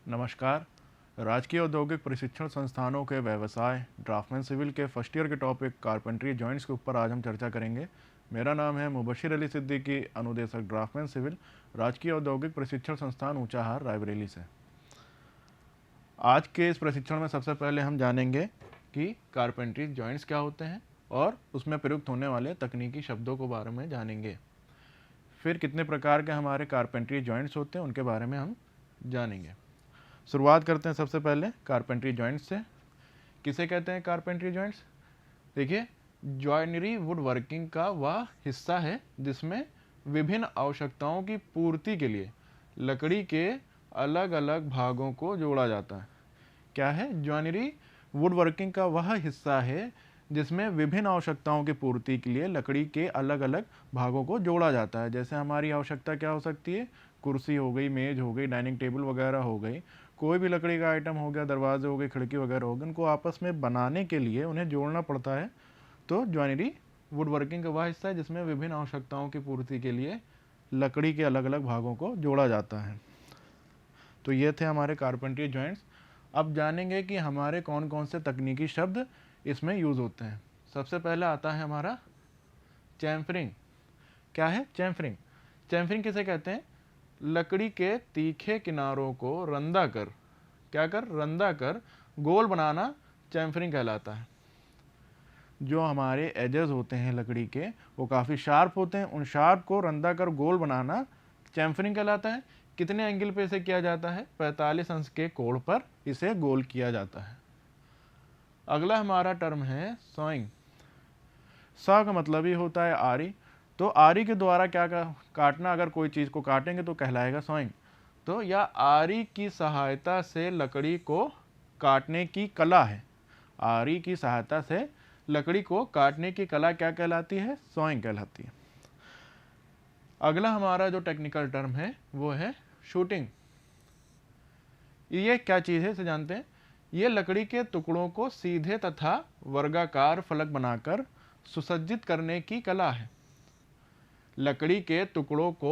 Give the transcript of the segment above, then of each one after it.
नमस्कार। राजकीय औद्योगिक प्रशिक्षण संस्थानों के व्यवसाय ड्राफ्टमैन सिविल के फर्स्ट ईयर के टॉपिक कारपेंट्री जॉइंट्स के ऊपर आज हम चर्चा करेंगे। मेरा नाम है मुबशिर अली सिद्दीकी, अनुदेशक ड्राफ्टमैन सिविल, राजकीय औद्योगिक प्रशिक्षण संस्थान ऊंचाहार, रायबरेली से। आज के इस प्रशिक्षण में सबसे पहले हम जानेंगे कि कारपेंट्री जॉइंट्स क्या होते हैं और उसमें प्रयुक्त होने वाले तकनीकी शब्दों के बारे में जानेंगे। फिर कितने प्रकार के हमारे कारपेंट्री जॉइंट्स होते हैं उनके बारे में हम जानेंगे। शुरुआत करते हैं सबसे पहले कारपेंट्री जॉइंट्स से। किसे कहते हैं कारपेंट्री जॉइंट्स? देखिए, जॉइनरी वुड वर्किंग का वह हिस्सा है जिसमें विभिन्न आवश्यकताओं की पूर्ति के लिए लकड़ी के अलग अलग भागों को जोड़ा जाता है। क्या है? जॉइनरी वुड वर्किंग का वह हिस्सा है जिसमें विभिन्न आवश्यकताओं की पूर्ति के लिए लकड़ी के अलग अलग भागों को जोड़ा जाता है। जैसे हमारी आवश्यकता क्या हो सकती है? कुर्सी हो गई, मेज हो गई, डाइनिंग टेबल वगैरह हो गई, कोई भी लकड़ी का आइटम हो गया, दरवाजे हो गए, खिड़की वगैरह हो गए, उनको आपस में बनाने के लिए उन्हें जोड़ना पड़ता है। तो जॉइनरी वुड वर्किंग का वह हिस्सा है जिसमें विभिन्न आवश्यकताओं की पूर्ति के लिए लकड़ी के अलग अलग भागों को जोड़ा जाता है। तो ये थे हमारे कारपेंट्री जॉइंट्स। अब जानेंगे कि हमारे कौन कौन से तकनीकी शब्द इसमें यूज़ होते हैं। सबसे पहला आता है हमारा चैम्फरिंग। क्या है? चैम्फरिंग। चैम्फरिंग किसे कहते हैं? लकड़ी के तीखे किनारों को रंधा कर, क्या कर? रंधा कर गोल बनाना चैम्फरिंग कहलाता है। जो हमारे एजेस होते हैं लकड़ी के वो काफ़ी शार्प होते हैं, उन शार्प को रंधा कर गोल बनाना चैम्फरिंग कहलाता है। कितने एंगल पे इसे किया जाता है? 45 अंश के कोण पर इसे गोल किया जाता है। अगला हमारा टर्म है सॉइंग। सॉ का मतलब ही होता है आरी। तो आरी के द्वारा क्या काटना, अगर कोई चीज़ को काटेंगे तो कहलाएगा सॉइंग। तो यह आरी की सहायता से लकड़ी को काटने की कला है। आरी की सहायता से लकड़ी को काटने की कला क्या कहलाती है? सॉइंग कहलाती है। अगला हमारा जो टेक्निकल टर्म है वो है शूटिंग। ये क्या चीज़ है इसे जानते हैं। ये लकड़ी के टुकड़ों को सीधे तथा वर्गाकार फलक बनाकर सुसज्जित करने की कला है। लकड़ी के टुकड़ों को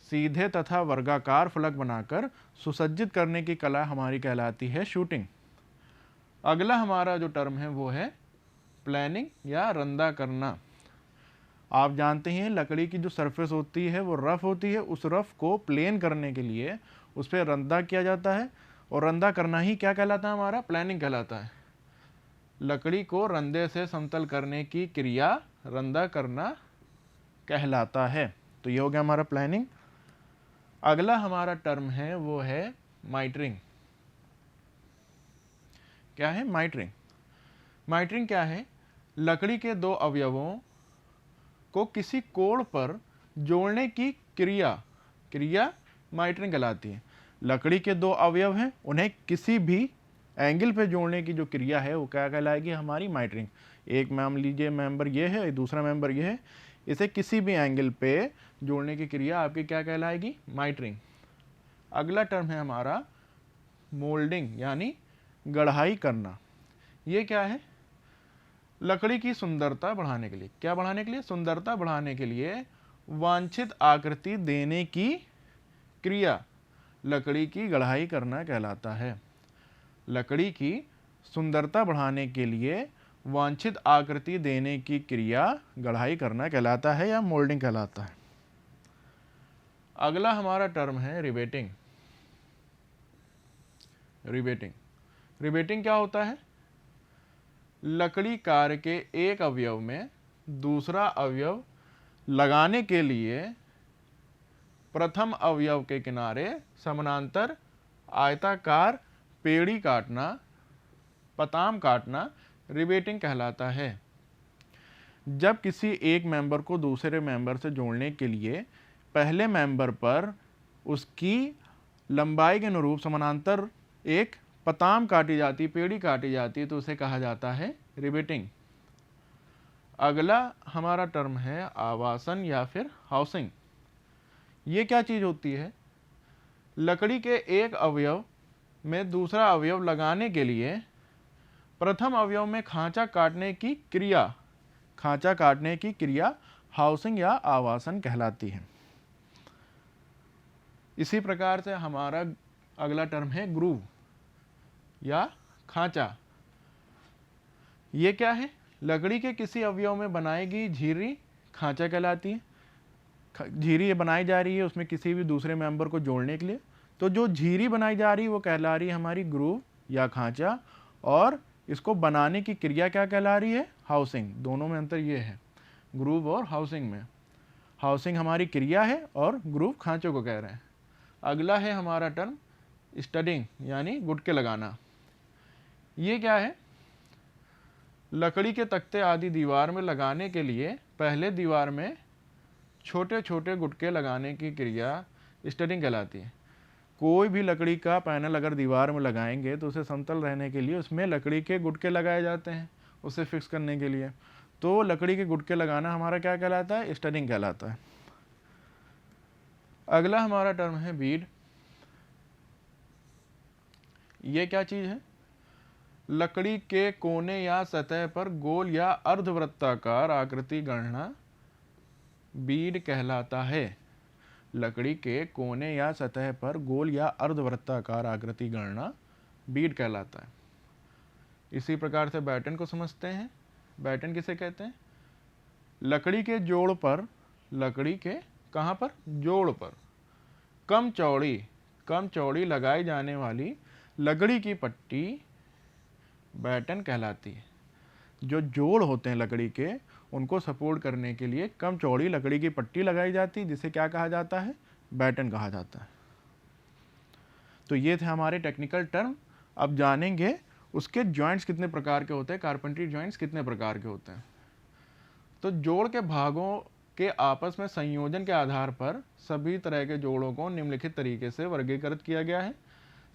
सीधे तथा वर्गाकार फलक बनाकर सुसज्जित करने की कला हमारी कहलाती है शूटिंग। अगला हमारा जो टर्म है वो है प्लानिंग या रंधा करना। आप जानते हैं लकड़ी की जो सरफेस होती है वो रफ होती है, उस रफ को प्लेन करने के लिए उस पर रंधा किया जाता है, और रंधा करना ही क्या कहलाता है? हमारा प्लानिंग कहलाता है। लकड़ी को रंधे से समतल करने की क्रिया रंधा करना कहलाता है। तो ये हो गया हमारा प्लानिंग। अगला हमारा टर्म है वो है माइटरिंग। क्या है? माइटरिंग। माइटरिंग क्या है? लकड़ी के दो अवयवों को किसी कोण पर जोड़ने की क्रिया माइटरिंग कहलाती है। लकड़ी के दो अवयव हैं, उन्हें किसी भी एंगल पे जोड़ने की जो क्रिया है वो क्या कहलाएगी? हमारी माइटरिंग। एक मान लीजिए मेंबर ये है, दूसरा मेंबर ये है, इसे किसी भी एंगल पे जोड़ने की क्रिया आपकी क्या कहलाएगी? माइटरिंग। अगला टर्म है हमारा मोल्डिंग यानी गढ़ाई करना। ये क्या है? लकड़ी की सुंदरता बढ़ाने के लिए, क्या बढ़ाने के लिए? सुंदरता बढ़ाने के लिए वांछित आकृति देने की क्रिया लकड़ी की गढ़ाई करना कहलाता है। लकड़ी की सुंदरता बढ़ाने के लिए वांछित आकृति देने की क्रिया गढ़ाई करना कहलाता है या मोल्डिंग कहलाता है। अगला हमारा टर्म है रिवेटिंग। रिवेटिंग क्या होता है? लकड़ी कार्य के एक अवयव में दूसरा अवयव लगाने के लिए प्रथम अवयव के किनारे समानांतर आयताकार पेड़ी काटना, पताम काटना रिवेटिंग कहलाता है। जब किसी एक मेंबर को दूसरे मेंबर से जोड़ने के लिए पहले मेंबर पर उसकी लंबाई के अनुरूप समानांतर एक पताम काटी जाती, पेड़ी काटी जाती, तो उसे कहा जाता है रिवेटिंग। अगला हमारा टर्म है आवासन या फिर हाउसिंग। ये क्या चीज़ होती है? लकड़ी के एक अवयव में दूसरा अवयव लगाने के लिए प्रथम अवयव में खांचा काटने की क्रिया हाउसिंग या आवासन कहलाती है। इसी प्रकार से हमारा अगला टर्म है ग्रूव या खांचा। ये क्या है? लकड़ी के किसी अवयव में बनाई गई झिर्री खांचा कहलाती है। झिर्री बनाई जा रही है उसमें किसी भी दूसरे मेंबर को जोड़ने के लिए, तो जो झिर्री बनाई जा रही है वो कहला रही है हमारी ग्रूव या खांचा, और इसको बनाने की क्रिया क्या कहला रही है? हाउसिंग। दोनों में अंतर ये है, ग्रूव और हाउसिंग में। हाउसिंग हमारी क्रिया है और ग्रूव खांचों को कह रहे हैं। अगला है हमारा टर्म स्टडिंग यानी गुटके लगाना। ये क्या है? लकड़ी के तख्ते आदि दीवार में लगाने के लिए पहले दीवार में छोटे छोटे गुटके लगाने की क्रिया स्टडिंग कहलाती है। कोई भी लकड़ी का पैनल अगर दीवार में लगाएंगे तो उसे समतल रहने के लिए उसमें लकड़ी के गुटके लगाए जाते हैं उसे फिक्स करने के लिए। तो लकड़ी के गुटके लगाना हमारा क्या कहलाता है? स्टडिंग कहलाता है। अगला हमारा टर्म है बीड। ये क्या चीज़ है? लकड़ी के कोने या सतह पर गोल या अर्धवृत्ताकार आकृति गढ़ना बीड कहलाता है। लकड़ी के कोने या सतह पर गोल या अर्धवृत्ताकार आकृति गढ़ना बीड कहलाता है। इसी प्रकार से बैटन को समझते हैं। बैटन किसे कहते हैं? लकड़ी के जोड़ पर, लकड़ी के कहाँ पर? जोड़ पर कम चौड़ी लगाई जाने वाली लकड़ी की पट्टी बैटन कहलाती है। जो जोड़ होते हैं लकड़ी के, उनको सपोर्ट करने के लिए कम चौड़ी लकड़ी की पट्टी लगाई जाती है, जिसे क्या कहा जाता है? बैटन कहा जाता है। तो ये थे हमारे टेक्निकल टर्म। अब जानेंगे उसके जॉइंट्स कितने प्रकार के होते हैं, कारपेंटरी जॉइंट्स कितने प्रकार के होते हैं। तो जोड़ के भागों के आपस में संयोजन के आधार पर सभी तरह के जोड़ों को निम्नलिखित तरीके से वर्गीकृत किया गया है।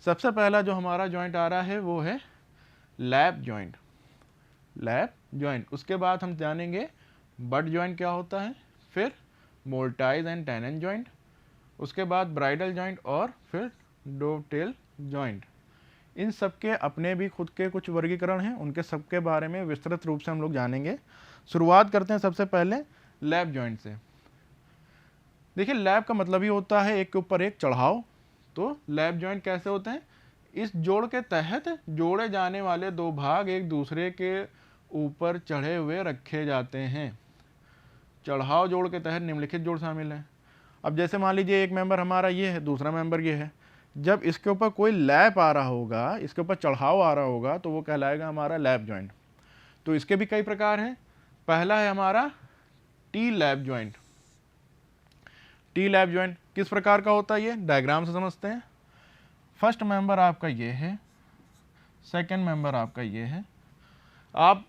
सबसे पहला जो हमारा जॉइंट आ रहा है वो है लैप जॉइंट। Lap joint. उसके बाद हम जानेंगे बट जॉइंट क्या होता है, फिर मोर्टाइज एंड टेनन जॉइंट, उसके बाद ब्राइडल जॉइंट और फिर डोवटेल जॉइंट। इन सब के अपने भी खुद के कुछ वर्गीकरण हैं, उनके सबके बारे में विस्तृत रूप से हम लोग जानेंगे। शुरुआत करते हैं सबसे पहले लैप जॉइंट से। देखिए, लैप का मतलब ही होता है एक के ऊपर एक चढ़ाव। तो लैप जॉइंट कैसे होते हैं? इस जोड़ के तहत जोड़े जाने वाले दो भाग एक दूसरे के ऊपर चढ़े हुए रखे जाते हैं। चढ़ाव जोड़ के तहत निम्नलिखित जोड़ शामिल हैं। अब जैसे मान लीजिए एक मेंबर हमारा ये है, दूसरा मेंबर ये है। जब इसके ऊपर कोई लैप आ रहा होगा, इसके ऊपर चढ़ाव आ रहा होगा, तो वो कहलाएगा हमारा लैप जॉइंट। तो इसके भी कई प्रकार हैं। पहला है हमारा T lap joint. T lap joint किस प्रकार का होता है? ये डायग्राम से समझते हैं। फर्स्ट मेंबर आपका ये है, सेकंड मेंबर आपका ये है। आप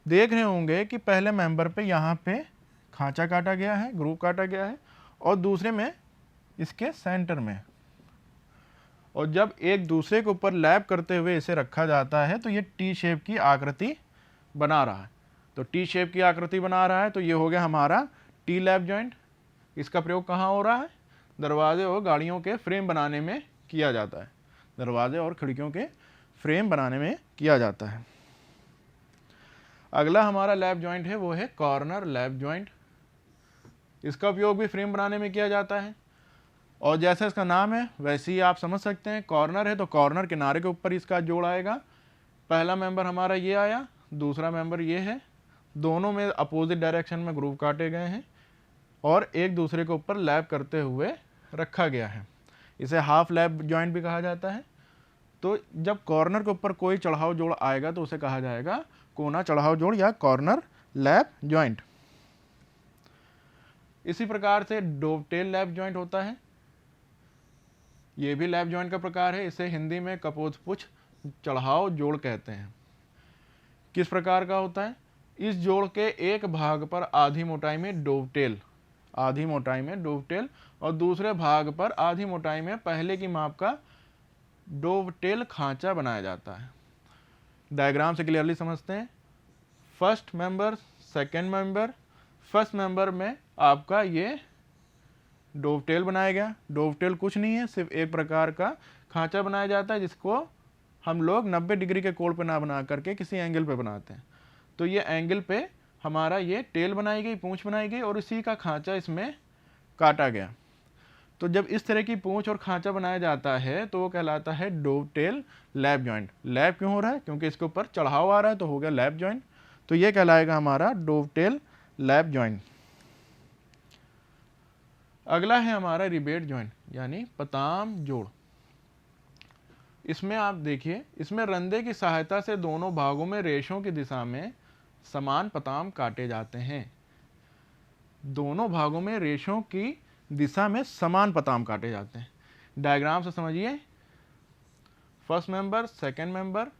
देख रहे होंगे कि पहले मेंबर पे यहाँ पे खांचा काटा गया है, ग्रूव काटा गया है, और दूसरे में इसके सेंटर में। और जब एक दूसरे के ऊपर लैप करते हुए इसे रखा जाता है तो ये टी शेप की आकृति बना रहा है। तो टी शेप की आकृति बना रहा है, तो ये हो गया हमारा टी लैप जॉइंट। इसका प्रयोग कहाँ हो रहा है? दरवाजे और गाड़ियों के फ्रेम बनाने में किया जाता है। दरवाजे और खिड़कियों के फ्रेम बनाने में किया जाता है। अगला हमारा लैप जॉइंट है वो है कॉर्नर लैप जॉइंट। इसका उपयोग भी फ्रेम बनाने में किया जाता है, और जैसे इसका नाम है वैसे ही आप समझ सकते हैं। कॉर्नर है तो कॉर्नर किनारे के ऊपर इसका जोड़ आएगा। पहला मेंबर हमारा ये आया, दूसरा मेंबर ये है, दोनों में अपोजिट डायरेक्शन में ग्रूव काटे गए हैं और एक दूसरे के ऊपर लैप करते हुए रखा गया है। इसे हाफ लैप जॉइंट भी कहा जाता है। तो जब कॉर्नर के ऊपर कोई चढ़ाव जोड़ आएगा तो उसे कहा जाएगा कोना चढ़ाव जोड़ या कॉर्नर लैप जॉइंट। इसी प्रकार से डोवटेल लैप जॉइंट होता है। यह भी लैप जॉइंट का प्रकार है। इसे हिंदी में कपोतपुछ चढ़ाव जोड़ कहते हैं। किस प्रकार का होता है? इस जोड़ के एक भाग पर आधी मोटाई में डोवटेल, आधी मोटाई में डोवटेल, और दूसरे भाग पर आधी मोटाई में पहले की माप का डोवटेल खांचा बनाया जाता है। डायग्राम से क्लियरली समझते हैं। First member, second member. First member में आपका ये डोवटेल बनाया गया। डोवटेल कुछ नहीं है, सिर्फ एक प्रकार का खांचा बनाया जाता है जिसको हम लोग 90 डिग्री के कोण पे ना बना करके किसी एंगल पे बनाते हैं। तो ये एंगल पे हमारा ये टेल बनाई गई, पूंछ बनाई गई, और इसी का खांचा इसमें काटा गया। तो जब इस तरह की पूंछ और खांचा बनाया जाता है तो वो कहलाता है डोवटेल लैप जॉइंट। लैप क्यों हो रहा है? क्योंकि इसके ऊपर चढ़ाव आ रहा है, तो हो गया लैप जॉइंट। तो ये कहलाएगा हमारा डोवटेल लैप जॉइंट। अगला है हमारा रिबेट जॉइंट यानी पताम जोड़। इसमें आप देखिए, इसमें रंधे की सहायता से दोनों भागों में रेशों की दिशा में समान पताम काटे जाते हैं। दोनों भागों में रेशों की दिशा में समान पताम काटे जाते हैं। डायग्राम से समझिए, first member, second member.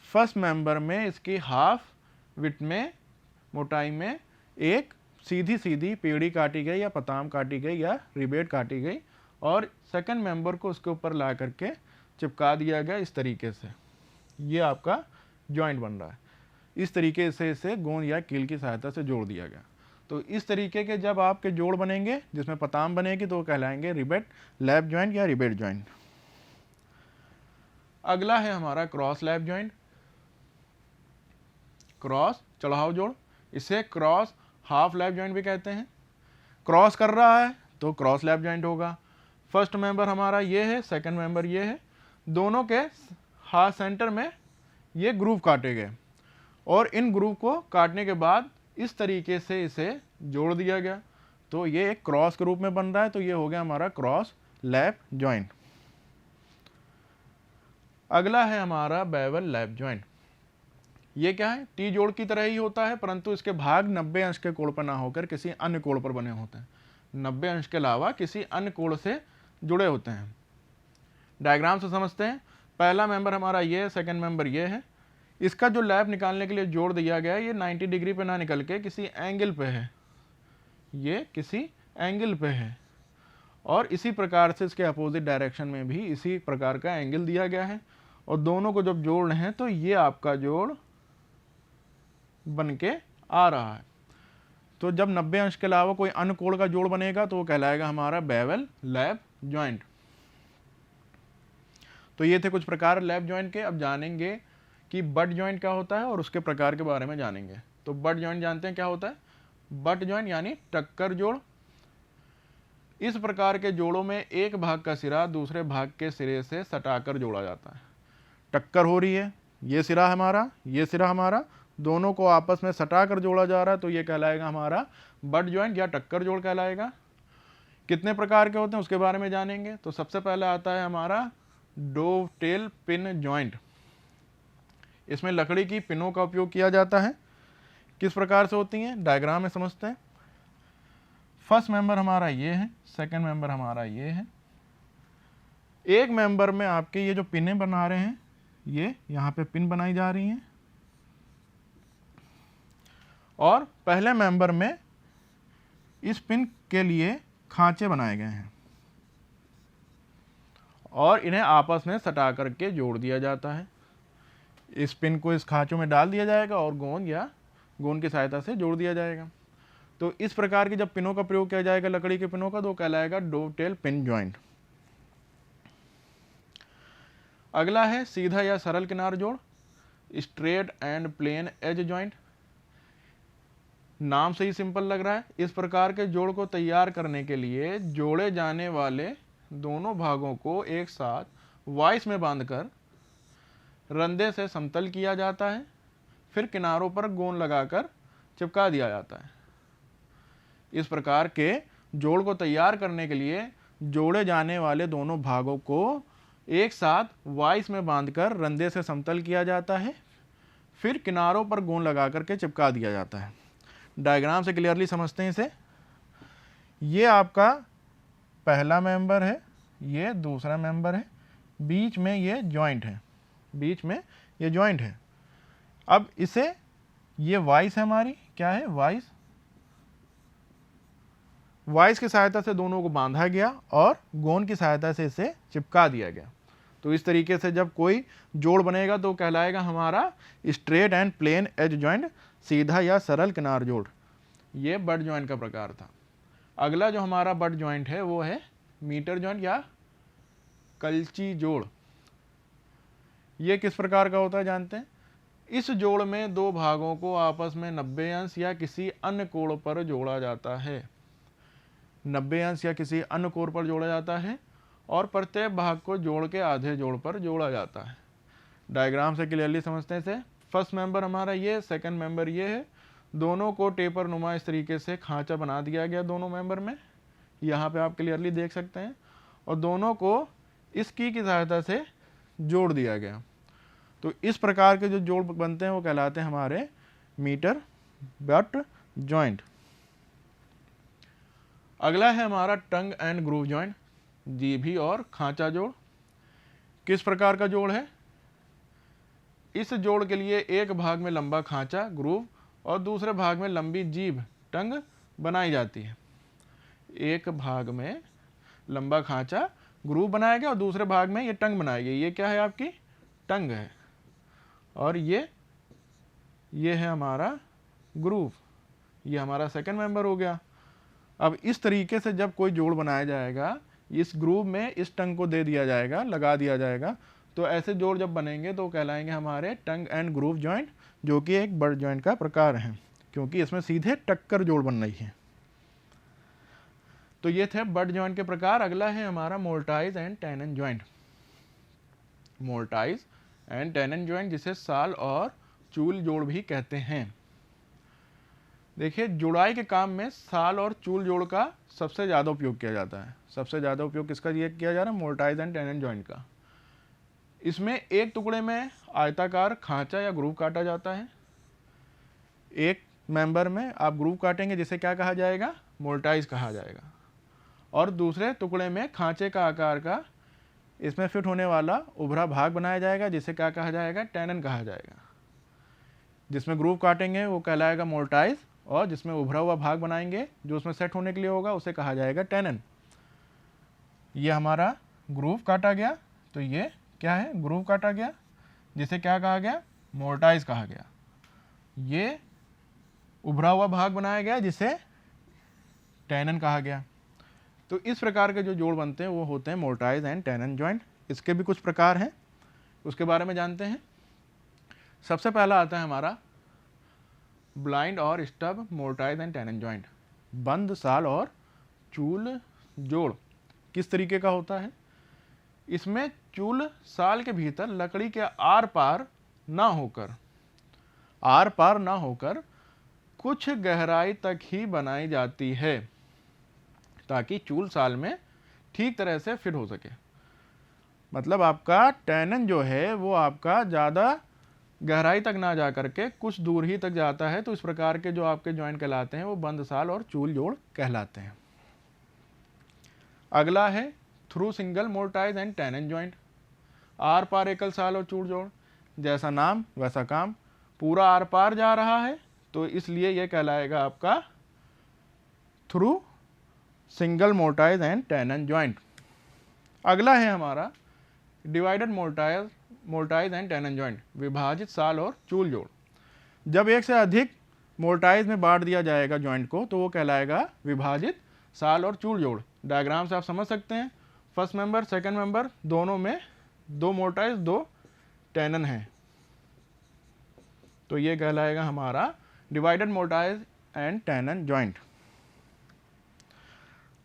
First member में इसकी हाफ विड्थ में, मोटाई में एक सीधी सीधी पेड़ी काटी गई या पताम काटी गई या रिबेट काटी गई, और सेकंड मेंबर को उसके ऊपर ला करके चिपका दिया गया इस तरीके से। ये आपका जॉइंट बन रहा है। इस तरीके से इसे गोंद या कील की सहायता से जोड़ दिया गया। तो इस तरीके के जब आपके जोड़ बनेंगे जिसमें पताम बनेगी तो वो कहलाएंगे रिबेट लैप जॉइंट या रिबेट जॉइंट। अगला है हमारा क्रॉस लैप जॉइंट। क्रॉस चढ़ाव जोड़, इसे क्रॉस हाफ लैप जॉइंट भी कहते हैं। क्रॉस कर रहा है तो क्रॉस लैप जॉइंट होगा। फर्स्ट मेंबर हमारा ये है, सेकंड मेंबर ये है, दोनों के हाफ सेंटर में ये ग्रूव काटे गए और इन ग्रूव को काटने के बाद इस तरीके से इसे जोड़ दिया गया, तो ये एक क्रॉस के रूप में बन रहा है। तो ये हो गया हमारा क्रॉस लैप जॉइंट। अगला है हमारा बेवल लैप जॉइंट। ये क्या है? टी जोड़ की तरह ही होता है, परंतु इसके भाग 90 अंश के कोण पर ना होकर किसी अन्य कोण पर बने होते हैं। 90 अंश के अलावा किसी अन्य कोण से जुड़े होते हैं। डायग्राम से समझते हैं। पहला मेंबर हमारा ये है, सेकंड मेंबर ये है। इसका जो लैप निकालने के लिए जोड़ दिया गया है, ये 90 डिग्री पे ना निकल के किसी एंगल पे है। ये किसी एंगल पे है और इसी प्रकार से इसके अपोजिट डायरेक्शन में भी इसी प्रकार का एंगल दिया गया है, और दोनों को जब जोड़ना है तो ये आपका जोड़ बन के आ रहा है। तो जब 90 अंश के अलावा कोई अन्य कोण का जोड़ बनेगा तो वो कहलाएगा हमारा बेवल लैप जॉइंट। तो ये थे कुछ प्रकार लैप जॉइंट के। अब जानेंगे कि बट जॉइंट क्या होता है और उसके प्रकार के बारे में जानेंगे। तो बट जॉइंट जानते हैं क्या होता है? बट जॉइंट यानी टक्कर जोड़। इस प्रकार के जोड़ों में एक भाग का सिरा दूसरे भाग के सिरे से सटाकर जोड़ा जाता है। टक्कर हो रही है, ये सिरा हमारा, ये सिरा हमारा, दोनों को आपस में सटाकर जोड़ा जा रहा है, तो ये कहलाएगा हमारा बट जॉइंट या टक्कर जोड़ कहलाएगा। कितने प्रकार के होते हैं उसके बारे में जानेंगे। तो सबसे पहले आता है हमारा डोवटेल पिन जॉइंट। इसमें लकड़ी की पिनों का उपयोग किया जाता है। किस प्रकार से होती हैं डायग्राम में समझते हैं। फर्स्ट मेंबर हमारा ये है, सेकंड मेंबर हमारा ये है। एक मेंबर में आपके ये जो पिनें बना रहे हैं, ये यहाँ पे पिन बनाई जा रही हैं, और पहले मेंबर में इस पिन के लिए खांचे बनाए गए हैं और इन्हें आपस में सटा करके जोड़ दिया जाता है। इस पिन को इस खांचों में डाल दिया जाएगा और गोंद या गोंद की सहायता से जोड़ दिया जाएगा। तो इस प्रकार की जब पिनों का प्रयोग किया जाएगा लकड़ी के पिनों का, तो कहलाएगा डोवटेल पिन जॉइंट। अगला है सीधा या सरल किनार जोड़, straight and plain edge joint. नाम से ही सिंपल लग रहा है। इस प्रकार के जोड़ को तैयार करने के लिए जोड़े जाने वाले दोनों भागों को एक साथ वाइस में बांधकर रंधे से समतल किया जाता है, फिर किनारों पर गोंद लगाकर चिपका दिया जाता है। इस प्रकार के जोड़ को तैयार करने के लिए जोड़े जाने वाले दोनों भागों को एक साथ वाइस में बांधकर रंधे से समतल किया जाता है, फिर किनारों पर गोंद लगा करके चिपका दिया जाता है। डायग्राम से क्लियरली समझते हैं इसे। ये आपका पहला मेंबर है, ये दूसरा मेंबर है, बीच में ये जॉइंट है, बीच में ये जॉइंट है। अब इसे, ये वाइस है हमारी, क्या है वाइस, वाइस की सहायता से दोनों को बांधा गया और गोंद की सहायता से इसे चिपका दिया गया। तो इस तरीके से जब कोई जोड़ बनेगा तो कहलाएगा हमारा straight and plain edge joint, सीधा या सरल किनार जोड़। ये बट जॉइंट का प्रकार था। अगला जो हमारा बट जॉइंट है वो है मीटर जॉइंट या कलची जोड़। ये किस प्रकार का होता है जानते हैं। इस जोड़ में दो भागों को आपस में 90 अंश या किसी अन्य कोण पर जोड़ा जाता है। 90 अंश या किसी अन्य कोर पर जोड़ा जाता है और प्रत्येक भाग को जोड़ के आधे जोड़ पर जोड़ा जाता है। डायग्राम से क्लियरली समझते हैं। फर्स्ट मेंबर हमारा ये, सेकंड मेंबर ये है, दोनों को टेपर नुमा इस तरीके से खांचा बना दिया गया दोनों मेंबर में, यहाँ पे आप क्लियरली देख सकते हैं, और दोनों को इस की सहायता से जोड़ दिया गया। तो इस प्रकार के जो जोड़ बनते हैं वो कहलाते हैं हमारे मीटर बट जॉइंट। अगला है हमारा tongue and groove joint, Jibhi और खांचा जोड़। किस प्रकार का जोड़ है? इस जोड़ के लिए एक भाग में लंबा खांचा ग्रूव और दूसरे भाग में लंबी जीभ टंग बनाई जाती है। एक भाग में लंबा खांचा ग्रूव बनाया गया और दूसरे भाग में ये टंग बनाई गई। ये क्या है? आपकी टंग है, और ये है हमारा ग्रूव। ये हमारा सेकंड मेंबर हो गया। अब इस तरीके से जब कोई जोड़ बनाया जाएगा, इस ग्रूव में इस टंग को दे दिया जाएगा, लगा दिया जाएगा, तो ऐसे जोड़ जब बनेंगे तो कहलाएंगे हमारे टंग एंड ग्रूव जॉइंट, जो कि एक बट जॉइंट का प्रकार है, क्योंकि इसमें सीधे टक्कर जोड़ बन रही है। तो ये थे बट जॉइंट के प्रकार। अगला है हमारा mortise and tenon joint. Mortise and tenon joint, जिसे साल और चूल जोड़ भी कहते हैं। देखिए, जुड़ाई के काम में साल और चूल जोड़ का सबसे ज़्यादा उपयोग किया जाता है। सबसे ज़्यादा उपयोग किसका किया जा रहा है? मोर्टाइज एंड टेनन जॉइंट का। इसमें एक टुकड़े में आयताकार खांचा या ग्रूव काटा जाता है। एक मेंबर में आप ग्रूव काटेंगे जिसे क्या कहा जाएगा? मोर्टाइज कहा जाएगा। और दूसरे टुकड़े में खांचे का आकार का इसमें फिट होने वाला उभरा भाग बनाया जाएगा, जिसे क्या कहा जाएगा? टेनन कहा जाएगा। जिसमें ग्रूव काटेंगे वो कहलाएगा मोर्टाइज, और जिसमें उभरा हुआ भाग बनाएंगे जो उसमें सेट होने के लिए होगा उसे कहा जाएगा टेनन। ये हमारा ग्रूव काटा गया, तो ये क्या है? ग्रूव काटा गया, जिसे क्या कहा गया? मोर्टाइज कहा गया। ये उभरा हुआ भाग बनाया गया, जिसे टेनन कहा गया। तो इस प्रकार के जो जोड़ बनते हैं वो होते हैं मोर्टाइज एंड टेनन जॉइंट। इसके भी कुछ प्रकार हैं, उसके बारे में जानते हैं। सबसे पहला आता है हमारा ब्लाइंड और स्टब मोर्टाइज एंड टेनन जॉइंट। बंद साल और चूल जोड़ किस तरीके का होता है? इसमें चूल साल के भीतर लकड़ी के आर पार ना होकर कुछ गहराई तक ही बनाई जाती है, ताकि चूल साल में ठीक तरह से फिट हो सके। मतलब आपका टेनन जो है वो आपका ज़्यादा गहराई तक ना जा करके कुछ दूर ही तक जाता है। तो इस प्रकार के जो आपके जॉइंट कहलाते हैं वो बंद साल और चूल जोड़ कहलाते हैं। अगला है through single mortise and tenon joint. आर पार एकल साल और चूल जोड़, जैसा नाम वैसा काम, पूरा आर पार जा रहा है, तो इसलिए यह कहलाएगा आपका through single mortise and tenon joint. अगला है हमारा divided mortise and tenon joint, विभाजित साल और चूल जोड़। जब एक से अधिक मोर्टाइज में बांट दिया जाएगा जॉइंट को, तो वो कहलाएगा विभाजित साल और चूल जोड़। डायग्राम से आप समझ सकते हैं, फर्स्ट मेंबर सेकंड मेंबर दोनों में 2 मोर्टाइज 2 टेनन है, तो ये कहलाएगा हमारा divided mortise and tenon joint.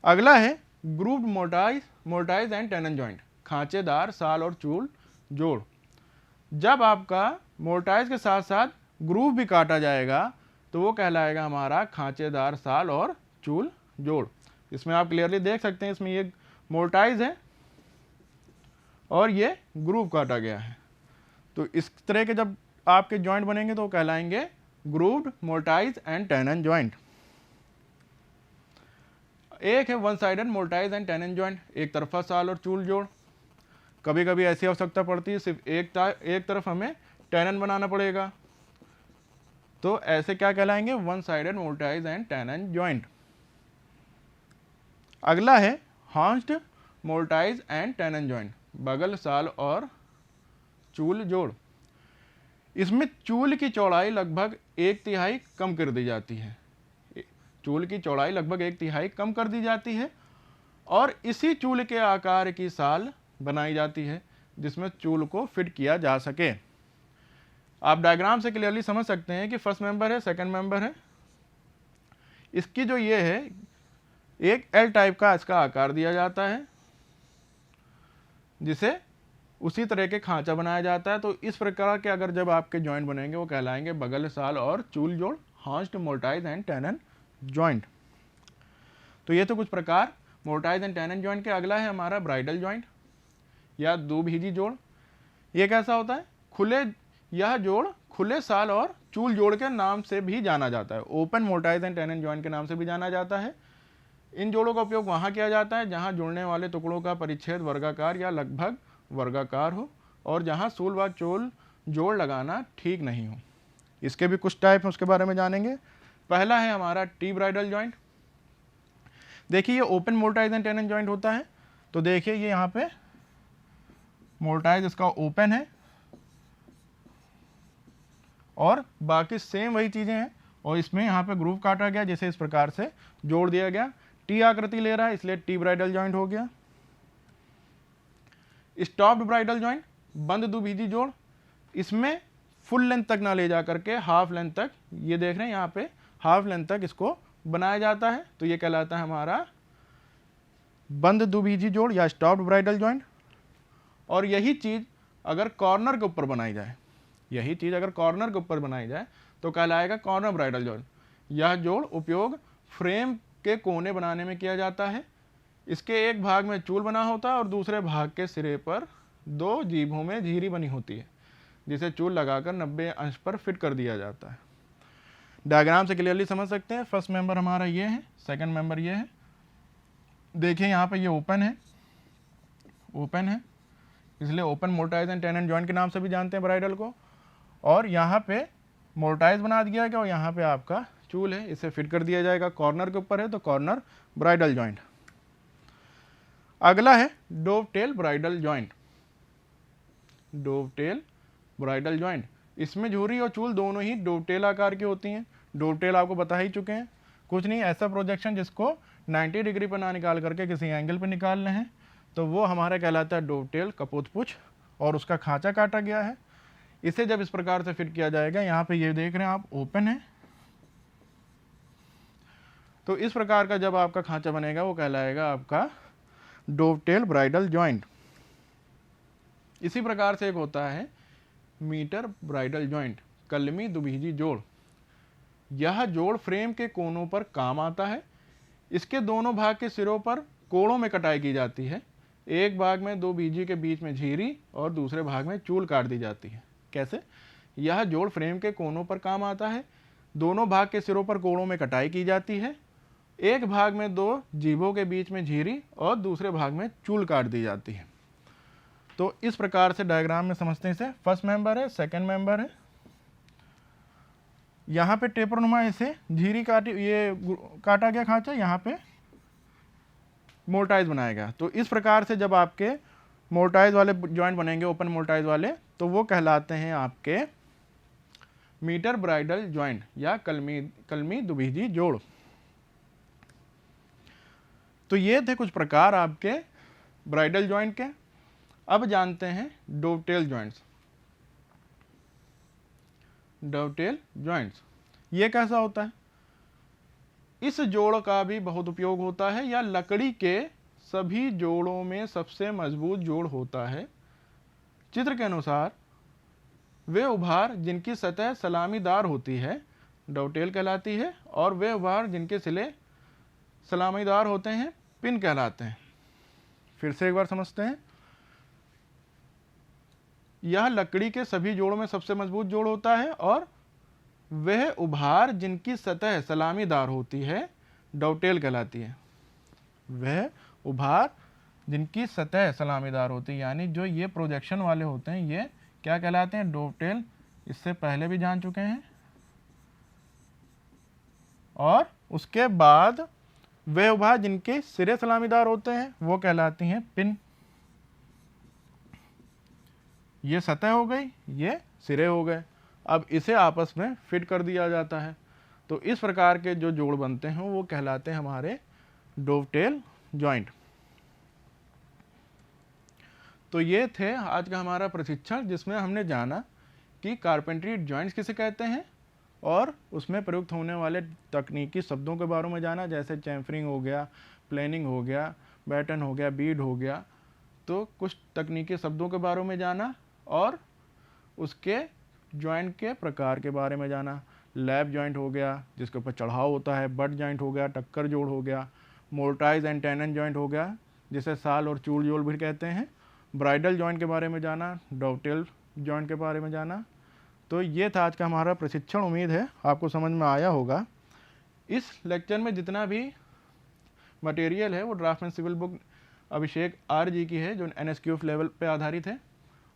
अगला है grooved mortise and tenon joint, खांचेदार साल और चूल जोड़। जब आपका मोर्टाइज के साथ साथ ग्रूव भी काटा जाएगा तो वो कहलाएगा हमारा खांचेदार साल और चूल जोड़। इसमें आप क्लियरली देख सकते हैं, इसमें ये मोर्टाइज है और ये ग्रूव काटा गया है। तो इस तरह के जब आपके जॉइंट बनेंगे तो कहलाएंगे grooved mortise and tenon joint. एक है one sided mortise and tenon joint, एक तरफा साल और चूल जोड़। कभी कभी ऐसी आवश्यकता पड़ती है सिर्फ एक तरफ हमें टेनन बनाना पड़ेगा, तो ऐसे क्या कहलाएंगे? One sided mortise and tenon joint. अगला है haunched mortise and tenon joint, बगल साल और चूल जोड़। इसमें चूल की चौड़ाई लगभग 1/3 कम कर दी जाती है। चूल की चौड़ाई लगभग 1/3 कम कर दी जाती है और इसी चूल के आकार की साल बनाई जाती है जिसमें चूल को फिट किया जा सके। आप डायग्राम से क्लियरली समझ सकते हैं कि फर्स्ट मेंबर है, सेकंड मेंबर है। इसकी जो ये है एक एल टाइप का इसका आकार दिया जाता है, जिसे उसी तरह के खांचा बनाया जाता है। तो इस प्रकार के अगर जब आपके जॉइंट बनेंगे वो कहलाएंगे बगल साल और चूल जोड़, हांस्ड, मोर्टाइज एंड टेनन जॉइंट। तो ये तो कुछ प्रकार मोर्टाइज एंड टेनन जॉइंट के। अगला है हमारा ब्राइडल जॉइंट या दुभीजी जोड़। ये कैसा होता है? यह जोड़ खुले साल और चूल जोड़ के नाम से भी जाना जाता है। ओपन मोर्टाइज एंड टेनन जॉइंट के नाम से भी जाना जाता है। इन जोड़ों का उपयोग वहां किया जाता है जहां जुड़ने वाले टुकड़ों का परिच्छेद वर्गाकार या लगभग वर्गाकार हो और जहां सूल व चूल जोड़ लगाना ठीक नहीं हो। इसके भी कुछ टाइप हैं, उसके बारे में जानेंगे। पहला है हमारा टी ब्राइडल जॉइंट। देखिए ये ओपन मोर्टाइज एंड टेनन जॉइंट होता है। तो देखिए ये यहाँ पे मोर्टाइज इसका ओपन है और बाकी सेम वही चीजें हैं, और इसमें यहाँ पे ग्रूव काटा गया, जैसे इस प्रकार से जोड़ दिया गया। टी आकृति ले रहा है इसलिए टी ब्राइडल जॉइंट हो गया। स्टॉप्ड ब्राइडल जॉइंट, बंद दुभीजी जोड़। इसमें फुल लेंथ तक ना ले जा करके हाफ लेंथ तक, ये देख रहे हैं यहाँ पे हाफ लेंथ तक इसको बनाया जाता है। तो ये कहलाता है हमारा बंद दुभीजी जोड़ या स्टॉप्ड ब्राइडल जॉइंट। और यही चीज अगर कॉर्नर के ऊपर बनाई जाए, यही चीज अगर कॉर्नर के ऊपर बनाई जाए तो कहलाएगा कॉर्नर ब्राइडल जॉइंट। यह जोड़ उपयोग फ्रेम के कोने बनाने में किया जाता है। इसके एक भाग में चूल बना होता है और दूसरे भाग के सिरे पर दो जीभों में झिरी बनी होती है, जिसे चूल लगाकर 90 अंश पर फिट कर दिया जाता है। डायग्राम से क्लियरली समझ सकते हैं। फर्स्ट मेंबर हमारा ये है, सेकंड मेंबर ये है। देखिए यहाँ पे ये ओपन है, ओपन है इसलिए ओपन मोर्टाइज एंड टेनन जॉइंट के नाम से भी जानते हैं ब्राइडल को। और यहाँ पे मोर्टाइज बना दिया गया और यहाँ पे आपका चूल है, इसे फिट कर दिया जाएगा। कॉर्नर के ऊपर है तो कॉर्नर ब्राइडल जॉइंट। अगला है डोवटेल ब्राइडल जॉइंट। डोवटेल ब्राइडल जॉइंट, इसमें झुर्री और चूल दोनों ही डोवटेल आकार की होती हैं। डोवटेल आपको बता ही चुके हैं, कुछ नहीं ऐसा प्रोजेक्शन जिसको 90 डिग्री पर ना निकाल करके किसी एंगल पर निकाल रहे हैं, तो वो हमारा कहलाता है डोवटेल कपोतपुछ। और उसका खांचा काटा गया है। इसे जब इस प्रकार से फिट किया जाएगा, यहाँ पे ये देख रहे हैं आप ओपन है, तो इस प्रकार का जब आपका खांचा बनेगा वो कहलाएगा आपका डोवटेल ब्राइडल जॉइंट। इसी प्रकार से एक होता है मीटर ब्राइडल जॉइंट, कलमी दुभीजी जोड़। यह जोड़ फ्रेम के कोनों पर काम आता है। इसके दोनों भाग के सिरों पर कोणों में कटाई की जाती है। एक भाग में दो बीजी के बीच में झिरी और दूसरे भाग में चूल काट दी जाती है। कैसे? यह जोड़ फ्रेम के कोनों पर काम आता है। दोनों भाग के सिरों पर कोणों में कटाई की जाती है। एक भाग में दो जीभों के बीच में झिरी और दूसरे भाग में चूल काट दी जाती है। तो इस प्रकार से डायग्राम में समझते हैं इसे। फर्स्ट मेंबर है, सेकंड मेंबर है, यहाँ पे टेपरनुमा इसे झिरी काटी, ये काटा गया खांचा, यहाँ पे मोर्टाइज बनाया गया। तो इस प्रकार से जब आपके मोर्टाइज वाले जॉइंट बनेंगे, ओपन मोर्टाइज वाले, तो वो कहलाते हैं आपके मीटर ब्राइडल जॉइंट या कलमी दुभीजी जोड़। तो ये थे कुछ प्रकार आपके ब्राइडल जॉइंट के। अब जानते हैं डोवटेल जॉइंट्स। डोवटेल जॉइंट्स ये कैसा होता है? इस जोड़ का भी बहुत उपयोग होता है। या लकड़ी के सभी जोड़ों में सबसे मजबूत जोड़ होता है। चित्र के अनुसार वे उभार जिनकी सतह सलामीदार होती है डोवटेल कहलाती है, और वे उभार जिनके सिले सलामीदार होते हैं पिन कहलाते हैं। फिर से एक बार समझते हैं। यह लकड़ी के सभी जोड़ों में सबसे मजबूत जोड़ होता है, और वह उभार जिनकी सतह सलामीदार होती है डोवटेल कहलाती है। वह उभार जिनकी सतह सलामीदार होती है, यानी जो ये प्रोजेक्शन वाले होते हैं ये क्या कहलाते हैं? डोवटेल। इससे पहले भी जान चुके हैं। और उसके बाद वे उभार जिनके सिरे सलामीदार होते हैं वो कहलाती हैं पिन। ये सतह हो गई, ये सिरे हो गए। अब इसे आपस में फिट कर दिया जाता है। तो इस प्रकार के जो जोड़ बनते हैं वो कहलाते हैं हमारे डोवटेल जॉइंट। तो ये थे आज का हमारा प्रशिक्षण, जिसमें हमने जाना कि कारपेंट्री जॉइंट्स किसे कहते हैं और उसमें प्रयुक्त होने वाले तकनीकी शब्दों के बारे में जाना, जैसे चैम्फरिंग हो गया, प्लेनिंग हो गया, बैटन हो गया, बीड हो गया। तो कुछ तकनीकी शब्दों के बारे में जाना और उसके जॉइंट के प्रकार के बारे में जाना। लैप जॉइंट हो गया जिसके ऊपर चढ़ाव होता है, बट जॉइंट हो गया, टक्कर जोड़ हो गया, मोर्टाइज एंड टेनन जॉइंट हो गया जिसे साल और चूल जोड़ भी कहते हैं, ब्राइडल जॉइंट के बारे में जाना, डॉवटेल जॉइंट के बारे में जाना। तो ये था आज का हमारा प्रशिक्षण। उम्मीद है आपको समझ में आया होगा। इस लेक्चर में जितना भी मटेरियल है वो ड्राफ्टमैन सिविल बुक अभिषेक आर जी की है, जो NSQF लेवल पे आधारित है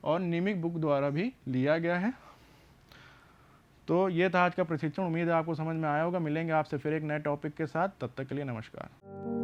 और निमिक बुक द्वारा भी लिया गया है। तो ये था आज का प्रशिक्षण। उम्मीद है आपको समझ में आया होगा। मिलेंगे आपसे फिर एक नए टॉपिक के साथ। तब तक के लिए नमस्कार।